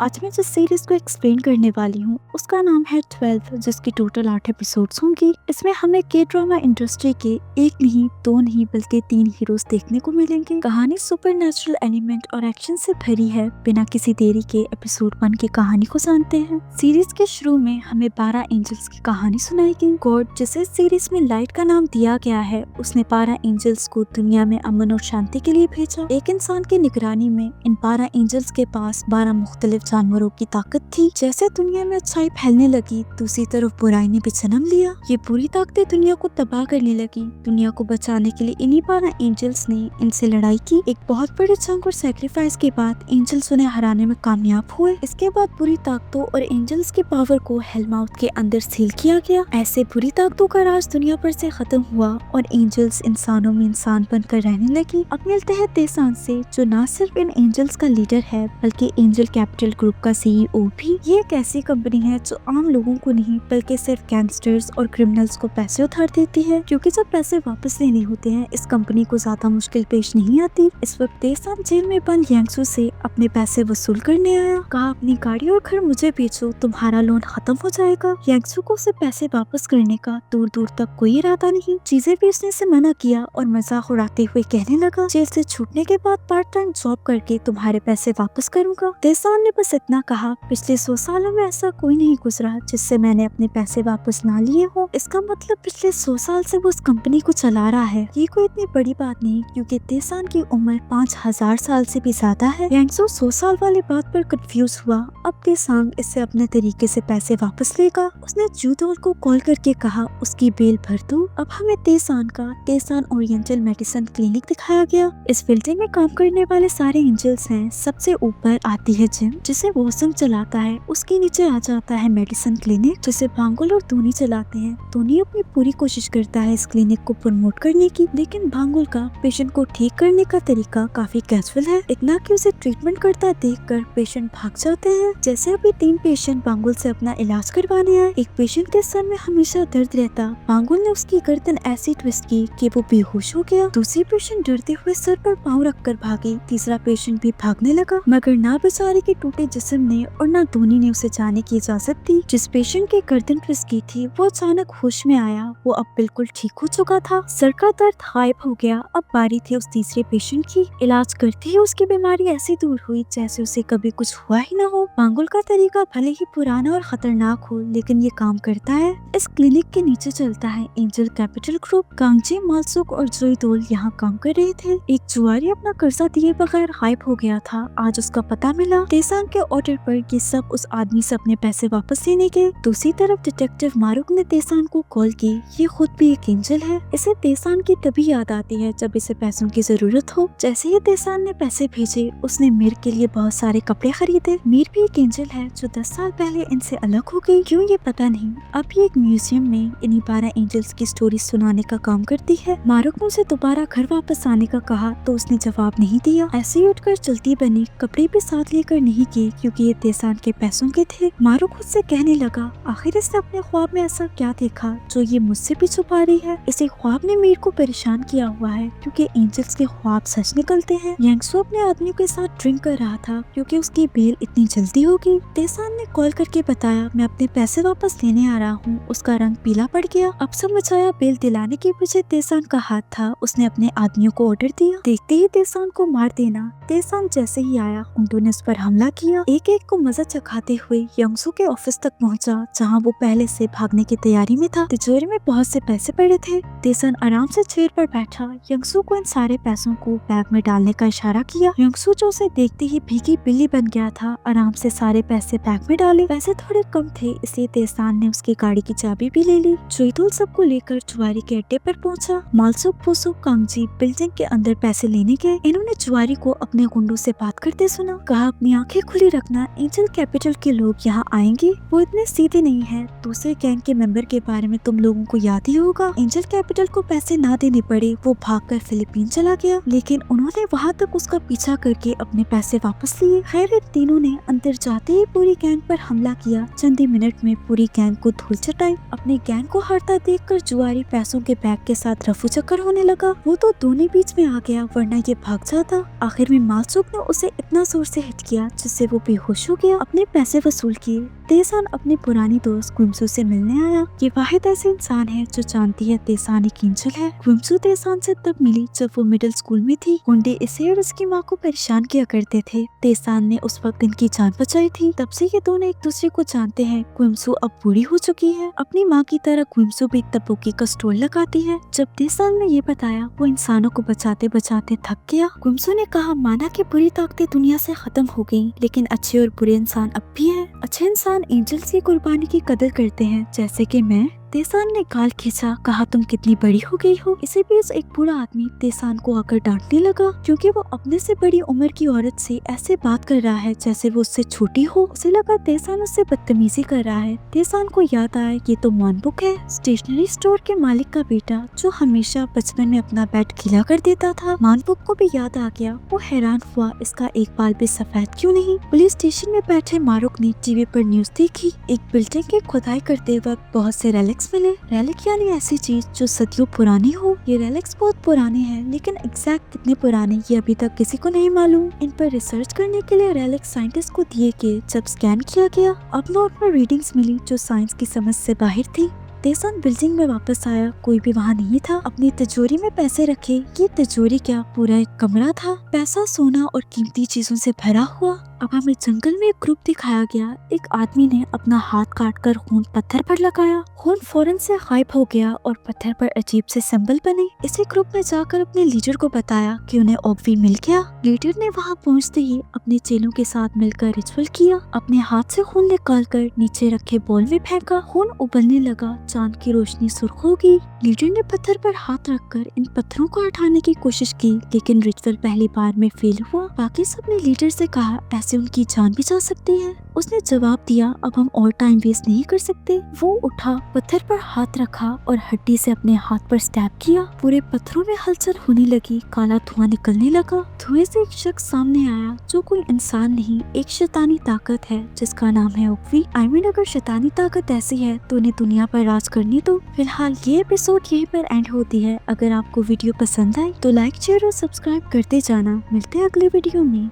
आज मैं जिस सीरीज को एक्सप्लेन करने वाली हूँ उसका नाम है 12, जिसकी टोटल 8 एपिसोड्स होंगी। इसमें हमें के ड्रामा इंडस्ट्री के एक नहीं, दो नहीं बल्कि 3 हीरोज देखने को मिलेंगे। कहानी सुपरनैचुरल एलिमेंट और एक्शन से भरी है। बिना किसी देरी के एपिसोड 1 की कहानी को जानते हैं। सीरीज के शुरू में हमें 12 एंजल्स की कहानी सुनाई गई। गॉड, जिसे सीरीज में लाइट का नाम दिया गया है, उसने 12 एंजल्स को दुनिया में अमन और शांति के लिए भेजा। एक इंसान की निगरानी में इन 12 एंजल्स के पास 12 मुख्तलिफ जानवरों की ताकत थी। जैसे दुनिया में अच्छाई फैलने लगी, दूसरी तरफ बुराई ने भी जन्म लिया। ये पूरी ताकतें दुनिया को तबाह करने लगी। दुनिया को बचाने के लिए इन्हीं 12 एंजल्स ने इनसे लड़ाई की। एक बहुत बड़ी जंग और सैक्रिफाइस के बाद एंजल्स उन्हें हराने में कामयाब हुए। इसके बाद बुरी ताकतों और एंजल्स की पावर को हेलमाउथ के अंदर सील किया गया। ऐसे बुरी ताकतों का राज दुनिया पर से खत्म हुआ और एंजल्स इंसानों में इंसान बनकर रहने लगी। अब मिलते हैं तेसान से, जो न सिर्फ इन एंजल्स का लीडर है बल्कि एंजल कैपिटल ग्रुप का सीईओ भी। ये एक ऐसी कंपनी है जो आम लोगों को नहीं बल्कि सिर्फ गैंगस्टर्स और क्रिमिनल्स को पैसे उधार देती है, क्योंकि जब पैसे वापस लेने होते हैं इस कंपनी को ज्यादा मुश्किल पेश नहीं आती। इस वक्त तेसान जेल में बंद यांगसू से अपने पैसे वसूल करने आया। कहा, अपनी गाड़ी और घर मुझे बेचो, तुम्हारा लोन खत्म हो जाएगा। यांगसू को उसे पैसे वापस करने का दूर दूर तक कोई इरादा नहीं। चीजें बेचने से मना किया और मजाक उड़ाते हुए कहने लगा, जेल से छूटने के बाद पार्ट टाइम जॉब करके तुम्हारे पैसे वापस करूंगा। तेसान ने बस इतना कहा, पिछले 100 सालों में ऐसा कोई नहीं गुजरा जिससे मैंने अपने पैसे वापस ना लिए हो। इसका मतलब पिछले 100 साल से वो उस कंपनी को चला रहा है। ये कोई इतनी बड़ी बात नहीं, क्योंकि तेसान की उम्र 5000 साल से भी ज्यादा है। यांगसू 100 साल वाली बात पर कंफ्यूज हुआ। अब तेसान इससे अपने तरीके से पैसे वापस लेगा। उसने जूदोल को कॉल करके कहा, उसकी बेल भर दो। अब हमें तेसान ओरिएंटल मेडिसिन क्लिनिक दिखाया गया। इस बिल्डिंग में काम करने वाले सारे एंजल्स हैं। सबसे ऊपर आती है जिम, जिसे वोसंग चलाता है। उसके नीचे आ जाता है मेडिसिन क्लिनिक, जिसे भांगुल और धोनी चलाते हैं। धोनी अपनी पूरी कोशिश करता है इस क्लिनिक को प्रमोट करने की, लेकिन भांगुल का पेशेंट को ठीक करने का तरीका काफी कैजुअल है। इतना कि उसे ट्रीटमेंट करता देखकर पेशेंट भाग जाते हैं। जैसे अभी 3 पेशेंट भांगुल से अपना इलाज करवाने आए। एक पेशेंट के सर में हमेशा दर्द रहता। भांगुल ने उसकी गर्दन ऐसी ट्विस्ट की कि वो बेहोश हो गया। दूसरी पेशेंट डरते हुए सर पर पाँव रखकर भागी। तीसरा पेशेंट भी भागने लगा, मगर ना बेचारे के टूटे जिस्म ने और ना धोनी ने उसे जाने की इजाजत दी। जिस पेशेंट की गर्दन ट्विस्ट की थी वो अचानक होश में आया। वो अब बिल्कुल ठीक हो चुका था। सर का दर्द गायब हो गया। अब बारी थी उस तीसरे पेशेंट की। इलाज करते ही उसकी बीमारी ऐसी दूर हुई जैसे उसे कभी कुछ हुआ ही ना हो। भांगुल का तरीका भले ही पुराना और खतरनाक हो, लेकिन ये काम करता है। इस क्लिनिक के नीचे चलता है एंजल कैपिटल ग्रुप। कांगजी, मालसुक और जोईदोल यहाँ काम कर रहे थे। एक जुआरी अपना कर्जा दिए बगैर गायब हो गया था। आज उसका पता मिला। तेसान के ऑर्डर पर ये सब उस आदमी से अपने पैसे वापस लेने गए। दूसरी तरफ डिटेक्टिव मारुक ने तेसान को कॉल की। ये खुद भी एक एंजल है। इसे तेसान की तभी याद आती है जब इसे पैसों की जरूरत हो। जैसे ही तेसान ने पैसे भेजे, उसने मीर के लिए बहुत सारे कपड़े खरीदे। मीर भी एक एंजल है जो 10 साल पहले इनसे अलग हो गई। क्यों ये पता नहीं। अब ये एक म्यूजियम में इन्हीं 12 एंजल्स की स्टोरी सुनाने का काम करती है। मारुक ने उसे दोबारा घर वापस आने का कहा तो उसने जवाब नहीं दिया। ऐसे ही उठकर चलती बनी। कपड़े भी साथ लेकर नहीं किए क्योंकि ये तेसान के पैसों के थे। मारुक खुद से कहने लगा, आखिर इसने अपने ख्वाब में ऐसा क्या देखा जो ये मुझसे भी छुपा रही है। इसे ख्वाब ने मीर को परेशान किया हुआ है, क्योंकि एंजल्स के ख्वाब सच निकलते हैं। यांगसू अपने आदमियों के साथ ड्रिंक कर रहा था क्योंकि उसकी बेल इतनी जल्दी होगी। तेसान ने कॉल करके बताया, मैं अपने पैसे वापस लेने आ रहा हूँ। उसका रंग पीला पड़ गया। अब समझ आया बेल दिलाने के पीछे तेसान का हाथ था। उसने अपने आदमियों को ऑर्डर दिया, देखते ही तेसान को मार देना। तेसान जैसे ही आया, उन ने उस पर हमला किया। एक एक को मजा चखाते हुए यांगसू के ऑफिस तक पहुंचा, जहां वो पहले से भागने की तैयारी में था। तिजोरी में बहुत से पैसे पड़े थे। तेसान आराम से चेयर पर बैठा यांगसू को इन सारे पैसों को बैग में डालने का इशारा किया। यांगसू जो उसे देखते ही भीगी बिल्ली बन गया था, आराम से सारे पैसे बैग में डाले। पैसे थोड़े कम थे, इसलिए तेसान ने उसकी गाड़ी की चाबी भी ले ली। जोईदोल सबको लेकर जुआरी के अड्डे पर पहुंचा। मालसुक, पोसुक, कांगजी बिल्डिंग के अंदर पैसे लेने गए। इन्होंने जुआरी को अपने गुंडों से बात करते सुना। कहा, अपनी आंखें खुली रखना, एंजल कैपिटल के लोग यहाँ आएंगे। वो इतने सीधे नहीं है। दूसरे गैंग के मेंबर के बारे में तुम लोगों को याद ही होगा। एंजल कैपिटल को पैसे ना देने पड़े, वो भागकर फिलीपीन चला गया, लेकिन उन्होंने वहाँ तक उसका पीछा करके अपने पैसे वापस लिए। खैर, इन तीनों ने अंदर जाते ही पूरी गैंग पर हमला किया। चंद ही मिनट में पूरी गैंग को धूल चटाई। अपने गैंग को हारता देखकर जुआरी पैसों के बैग के साथ रफू चक्कर होने लगा। वो तो दोनों बीच में आ गया, वरना ये भाग जाता। आखिर में मालसुक ने उसे इतना जोर से हिट किया जिससे वो बेहोश हो गया। अपने पैसे वसूल किए तेसान अपने पुरानी दोस्त क्विम्सू से मिलने आया। ये वाहिद ऐसे इंसान है जो जानती है तेसान एक एंजल है। क्विम्सू तेसान से तब मिली जब वो मिडिल स्कूल में थी। गुंडे इसे और उसकी माँ को परेशान किया करते थे। तेसान ने उस वक्त इनकी जान बचाई थी। तब से ये दोनों एक दूसरे को जानते हैं। क्विम्सू अब बूढ़ी हो चुकी है। अपनी माँ की तरह क्विम्सू भी तबोकी का स्टोर लगाती है। जब तेसान ने ये बताया वो इंसानों को बचाते बचाते थक गया। क्विम्सू ने कहा माना कि बुरी ताकतें दुनिया से खत्म हो गयी, लेकिन अच्छे और बुरे इंसान अब भी हैं। अच्छे इंसान एंजल्स की कुर्बानी की कदर करते हैं, जैसे कि मैं। तेसान ने गाल खींचा, कहा तुम कितनी बड़ी हो गई हो। इसी बीच एक बूढ़ा आदमी तेसान को आकर डांटने लगा क्योंकि वो अपने से बड़ी उम्र की औरत से ऐसे बात कर रहा है जैसे वो उससे छोटी हो। उसे लगा तेसान उससे बदतमीजी कर रहा है। तेसान को याद आया ये तो मानबुक है, स्टेशनरी स्टोर के मालिक का बेटा जो हमेशा बचपन में अपना बैट गीला कर देता था। मानबुक को भी याद आ गया। वो हैरान हुआ इसका एक बाल भी सफेद क्यों नहीं। पुलिस स्टेशन में बैठे मारूक ने टीवी पर न्यूज देखी। एक बिल्डिंग की खुदाई करते वक्त बहुत से रेलिक्स मिले। रेलिक यानी ऐसी चीज जो सदियों पुरानी हो। ये रेलिक्स बहुत पुराने हैं, लेकिन एग्जैक्ट कितने पुराने ये अभी तक किसी को नहीं मालूम। इन पर रिसर्च करने के लिए रेलिक साइंटिस्ट को दिए गए। जब स्कैन किया गया अब नोट पर रीडिंग्स मिली जो साइंस की समझ से बाहर थी। तेसान बिल्डिंग में वापस आया, कोई भी वहाँ नहीं था। अपनी तिजोरी में पैसे रखे। ये तिजोरी क्या पूरा एक कमरा था, पैसा सोना और कीमती चीजों से भरा हुआ। अब हमें जंगल में एक ग्रुप दिखाया गया। एक आदमी ने अपना हाथ काटकर खून पत्थर पर लगाया। खून फौरन से गायब हो गया और पत्थर पर अजीब से सिंबल बने। इसी ग्रुप में जाकर अपने लीडर को बताया कि उन्हें ऑब्वी मिल गया। लीडर ने वहाँ पहुँचते ही अपने चेलों के साथ मिलकर रिचुअल किया। अपने हाथ से खून निकालकर नीचे रखे बॉल में फेंका। खून उबलने लगा, चांद की रोशनी सुर्ख हो गई। लीडर ने पत्थर पर हाथ रखकर इन पत्थरों को हटाने की कोशिश की, लेकिन रिचुअल पहली बार में फेल हुआ। बाकी सब ने लीडर से कहा ऐसे उनकी जान भी जा सकती है। उसने जवाब दिया अब हम और टाइम वेस्ट नहीं कर सकते। वो उठा, पत्थर पर हाथ रखा और हड्डी से अपने हाथ पर स्टैब किया। पूरे पत्थरों में हलचल होने लगी, काला धुआं निकलने लगा। धुएं से एक शख्स सामने आया जो कोई इंसान नहीं, एक शैतानी ताकत है जिसका नाम है ऑब्वी। आई मीन अगर शैतानी ताकत ऐसी है तो उन्हें दुनिया पर राज करनी दो। फिलहाल ये एपिसोड यहीं पर एंड होती है। अगर आपको वीडियो पसंद आई तो लाइक शेयर और सब्सक्राइब करते जाना। मिलते हैं अगले वीडियो में।